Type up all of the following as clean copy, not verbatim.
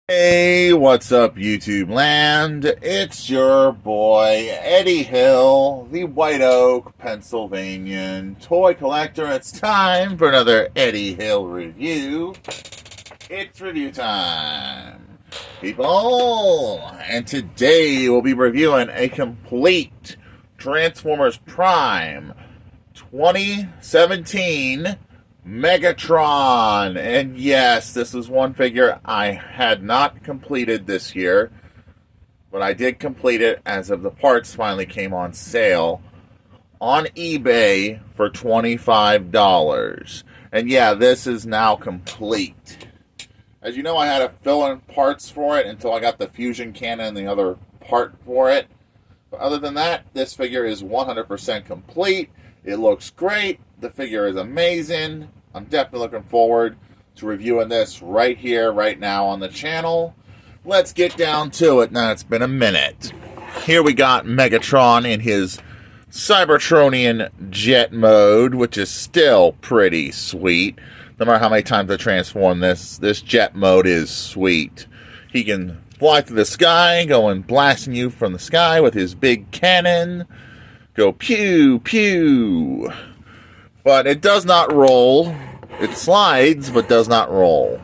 Hey, what's up, YouTube land? It's your boy, Eddie Hill, the White Oak, Pennsylvanian toy collector. It's time for another Eddie Hill review. It's review time, people. And today we'll be reviewing a complete Transformers Prime 2017 Megatron. And yes, this is one figure I had not completed this year, but I did complete it as of the parts finally came on sale on eBay for $25. And yeah, this is now complete. As you know, I had to fill in parts for it until I got the fusion cannon and the other part for it. But other than that, this figure is 100% complete. It looks great. The figure is amazing. I'm definitely looking forward to reviewing this right here, right now on the channel. Let's get down to it. Now, it's been a minute. Here we got Megatron in his Cybertronian jet mode, which is still pretty sweet. No matter how many times I transform this jet mode is sweet. He can fly through the sky, going blasting you from the sky with his big cannon. Go pew, pew. But it does not roll. It slides, but does not roll.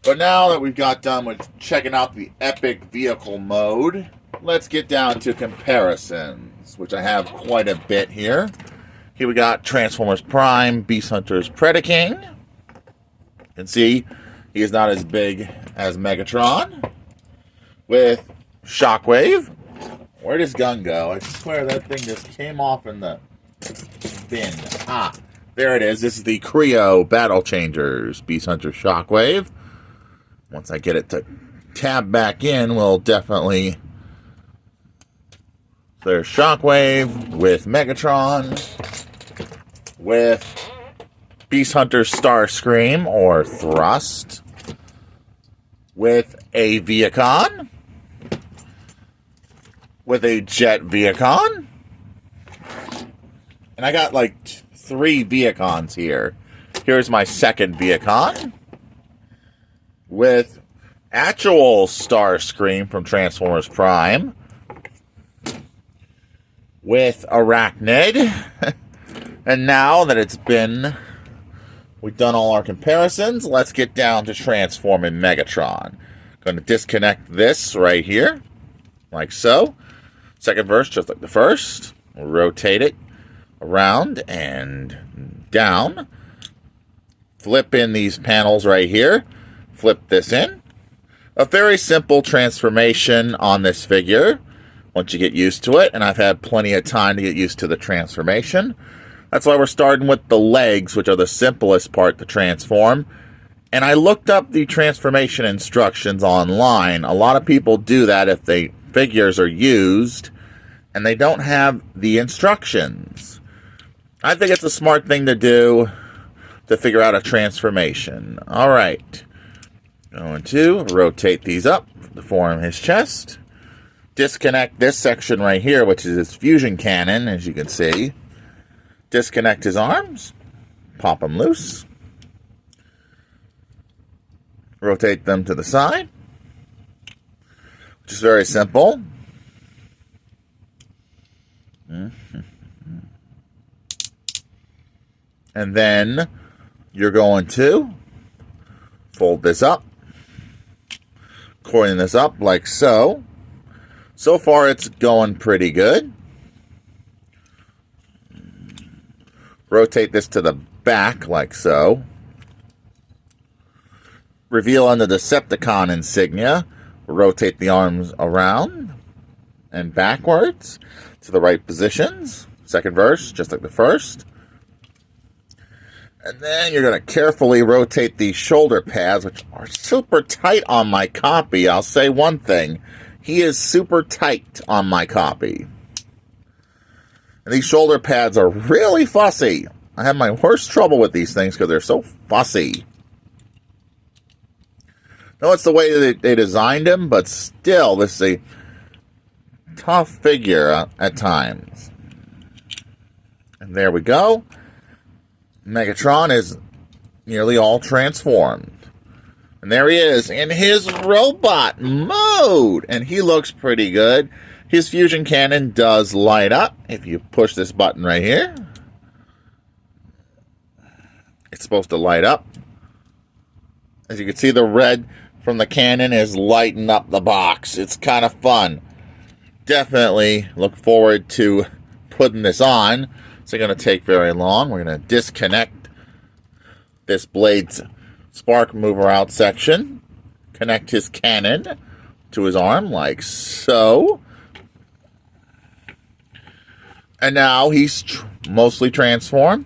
But now that we've got done with checking out the epic vehicle mode, let's get down to comparisons, which I have quite a bit here. Here we got Transformers Prime, Beast Hunter's Predaking. You can see he is not as big as Megatron. With Shockwave. Where does gun go? I swear that thing just came off in the bin. Ah, there it is. This is the Creo Battle Changers Beast Hunter Shockwave. Once I get it to tab back in, we'll definitely... There's Shockwave with Megatron, with Beast Hunter Starscream or Thrust, with a Viacon, with a Jet Viacon. And I got like 3 Viacons here. Here's my second Viacon. With actual Starscream from Transformers Prime. With Arachnid. And now that we've done all our comparisons, let's get down to transforming Megatron. Going to disconnect this right here. Like so. Second verse, just like the first. We'll rotate it around and down. Flip in these panels right here. Flip this in. A very simple transformation on this figure once you get used to it. And I've had plenty of time to get used to the transformation. That's why we're starting with the legs, which are the simplest part to transform. And I looked up the transformation instructions online. A lot of people do that if they figures are used and they don't have the instructions. I think it's a smart thing to do to figure out a transformation. All right. Going to rotate these up to form his chest. Disconnect this section right here, which is his fusion cannon, as you can see. Disconnect his arms. Pop them loose. Rotate them to the side. Which is very simple. And then you're going to fold this up. Coiling this up like so. So far it's going pretty good. Rotate this to the back like so. Reveal on the Decepticon insignia. Rotate the arms around and backwards to the right positions. Second verse, just like the first. And then you're going to carefully rotate these shoulder pads, which are super tight on my copy. I'll say one thing. He is super tight on my copy. And these shoulder pads are really fussy. I have my worst trouble with these things because they're so fussy. No, it's the way that they designed him, but still, this is a tough figure at times. And there we go. Megatron is nearly all transformed. And there he is in his robot mode. And he looks pretty good. His fusion cannon does light up. If you push this button right here, it's supposed to light up. As you can see, the red from the cannon is lighting up the box. It's kind of fun. Definitely look forward to putting this on. It's not going to take very long. We're going to disconnect this blade's spark mover out section. Connect his cannon to his arm like so. And now he's mostly transformed.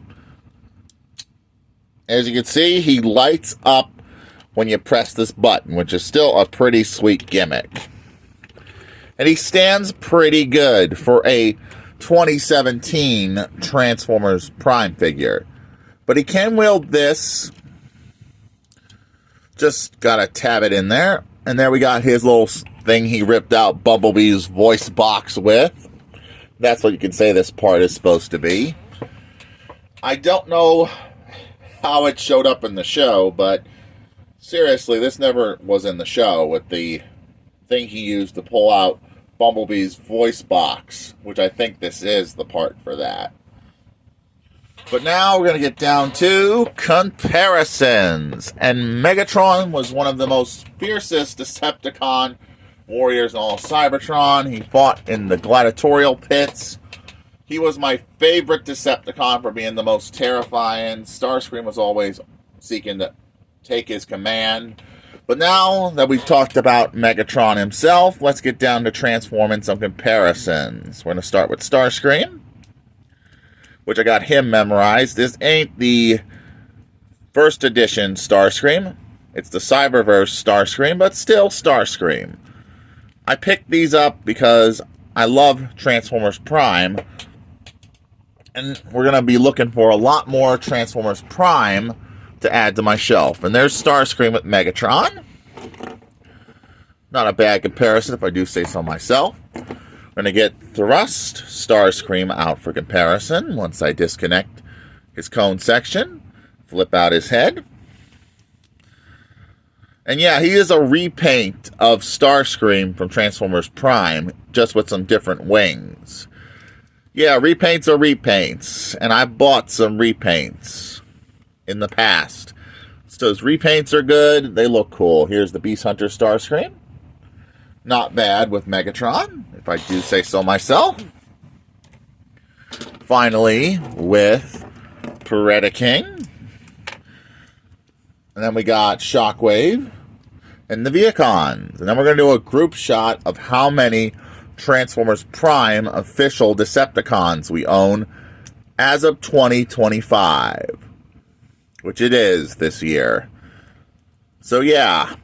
As you can see, he lights up when you press this button, which is still a pretty sweet gimmick. And he stands pretty good for a 2017 Transformers Prime figure. But he can wield this. Just gotta tab it in there. And there we got his little thing he ripped out Bumblebee's voice box with. That's what you can say this part is supposed to be. I don't know how it showed up in the show, but seriously, this never was in the show with the thing he used to pull out Bumblebee's voice box, which I think this is the part for that. But now we're going to get down to comparisons. And Megatron was one of the most fiercest Decepticon warriors in all Cybertron. He fought in the gladiatorial pits. He was my favorite Decepticon for being the most terrifying. Starscream was always seeking to take his command. But now that we've talked about Megatron himself, let's get down to transforming some comparisons. We're going to start with Starscream, which I got him memorized. This ain't the first edition Starscream. It's the Cyberverse Starscream, but still Starscream. I picked these up because I love Transformers Prime, and we're going to be looking for a lot more Transformers Prime to add to my shelf. And there's Starscream with Megatron. Not a bad comparison if I do say so myself. We're going to get Thrust Starscream out for comparison once I disconnect his cone section. Flip out his head. And yeah, he is a repaint of Starscream from Transformers Prime, just with some different wings. Yeah, repaints are repaints, and I bought some repaints in the past. So those repaints are good. They look cool. Here's the Beast Hunter Starscream. Not bad with Megatron, if I do say so myself. Finally, with Predaking. And then we got Shockwave and the Viacons. And then we're going to do a group shot of how many Transformers Prime official Decepticons we own as of 2025. Which it is this year. So yeah,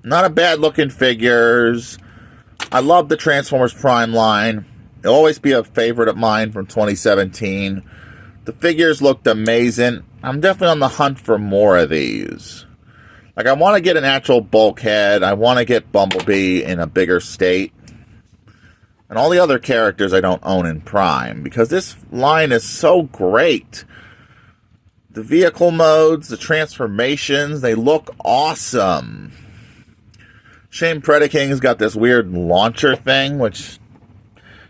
not a bad looking figures. I love the Transformers Prime line. It'll always be a favorite of mine from 2017. The figures looked amazing. I'm definitely on the hunt for more of these. Like, I want to get an actual Bulkhead. I want to get Bumblebee in a bigger state. And all the other characters I don't own in Prime, because this line is so great. The vehicle modes, the transformations, they look awesome. Shane Predaking's got this weird launcher thing, which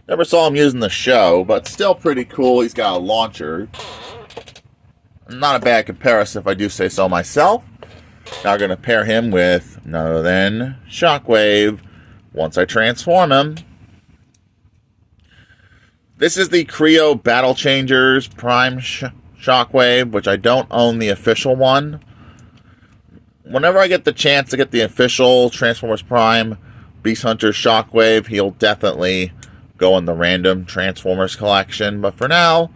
never saw him use in the show, but still pretty cool. He's got a launcher. Not a bad comparison if I do say so myself. Now we're going to pair him with none other than Shockwave once I transform him. This is the Creo Battle Changers Prime Shockwave, which I don't own the official one. Whenever I get the chance to get the official Transformers Prime Beast Hunter Shockwave, he'll definitely go in the random Transformers collection. But for now,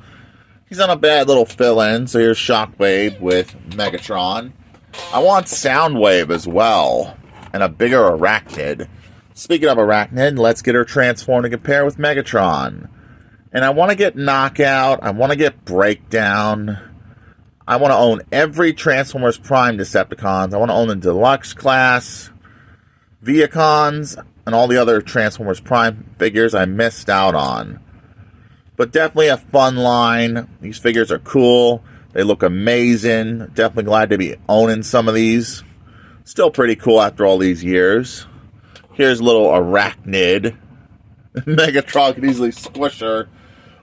he's on a bad little fill-in. So here's Shockwave with Megatron. I want Soundwave as well, and a bigger Arachnid. Speaking of Arachnid, let's get her transformed and compare with Megatron. And I want to get Knockout. I want to get Breakdown. I want to own every Transformers Prime Decepticons. I want to own the Deluxe class, Viacons, and all the other Transformers Prime figures I missed out on. But definitely a fun line. These figures are cool. They look amazing. Definitely glad to be owning some of these. Still pretty cool after all these years. Here's a little arachnid. Megatron can easily squish her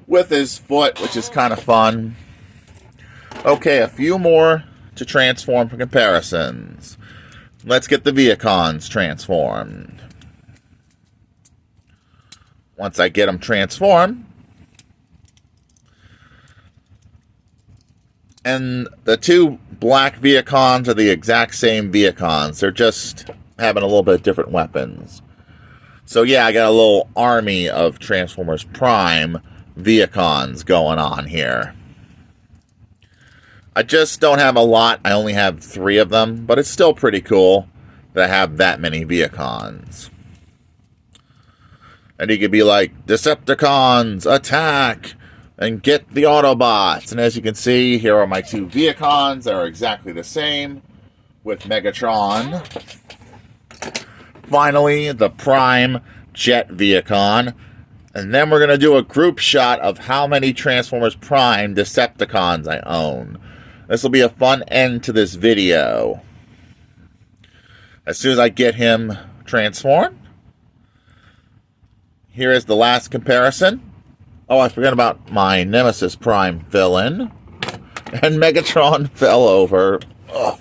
with his foot, which is kind of fun. Okay, a few more to transform for comparisons. Let's get the Viacons transformed. Once I get them transformed, and the two black Viacons are the exact same Viacons. They're just having a little bit different weapons. So yeah, I got a little army of Transformers Prime Viacons going on here. I just don't have a lot. I only have 3 of them, but it's still pretty cool that I have that many Viacons. And you could be like, Decepticons, attack! And get the Autobots. And as you can see, here are my 2 Viacons that are exactly the same with Megatron. Finally, the Prime Jet Viacon. And then we're going to do a group shot of how many Transformers Prime Decepticons I own. This will be a fun end to this video. As soon as I get him transformed, here is the last comparison. Oh, I forgot about my Nemesis Prime fill-in. And Megatron fell over. Ugh.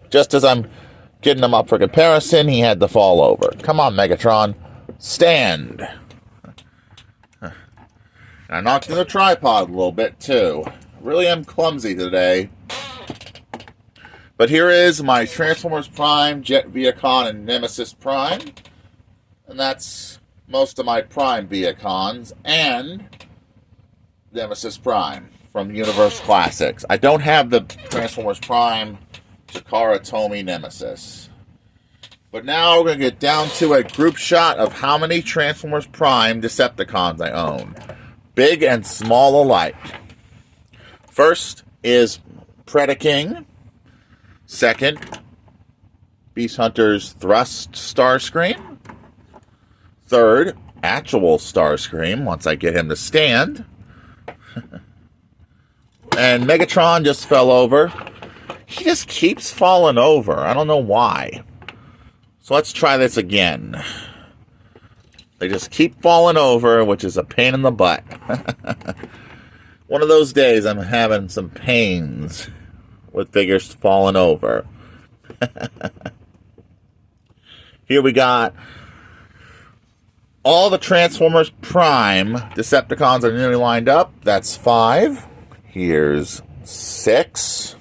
Just as I'm getting him up for comparison, he had to fall over. Come on, Megatron. Stand. I knocked in the tripod a little bit, too. Really am clumsy today. But here is my Transformers Prime, Jet Viacon, and Nemesis Prime. And that's most of my Prime Viacons and Nemesis Prime from Universe Classics. I don't have the Transformers Prime Chikara Tomy Nemesis. But now we're going to get down to a group shot of how many Transformers Prime Decepticons I own. Big and small alike. First is Predaking. Second, Beast Hunter's Thrust Starscream. Third, actual Starscream, once I get him to stand. And Megatron just fell over. He just keeps falling over. I don't know why. So let's try this again. They just keep falling over, which is a pain in the butt. One of those days I'm having some pains with figures falling over. Here we got all the Transformers Prime Decepticons are nearly lined up. That's 5. Here's 6,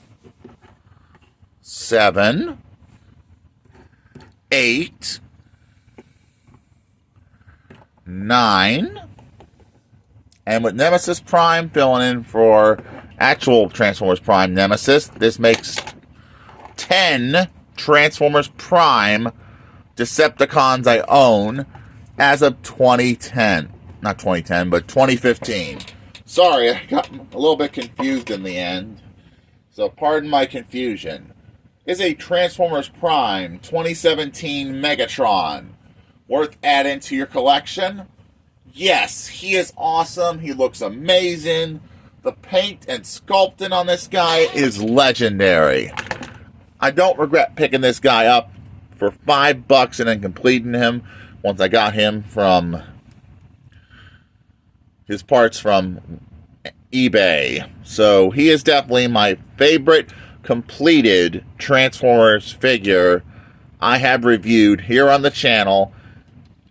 7, 8, 9. And with Nemesis Prime filling in for actual Transformers Prime Nemesis, this makes 10 Transformers Prime Decepticons I own as of 2010. Not 2010, but 2015. Sorry, I got a little bit confused in the end. So pardon my confusion. Is a Transformers Prime 2017 Megatron worth adding to your collection? Yes, he is awesome. He looks amazing. The paint and sculpting on this guy is legendary. I don't regret picking this guy up for $5 and then completing him once I got him from his parts from eBay. So he is definitely my favorite completed Transformers figure I have reviewed here on the channel.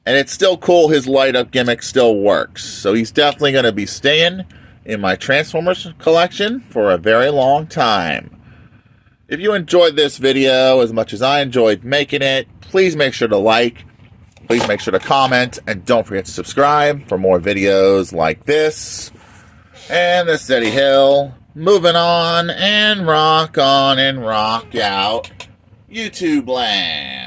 And it's still cool, his light-up gimmick still works. So he's definitely going to be staying in my Transformers collection for a very long time. If you enjoyed this video as much as I enjoyed making it, please make sure to like, please make sure to comment, and don't forget to subscribe for more videos like this. And this is Eddie Hill, moving on and rock out YouTube land.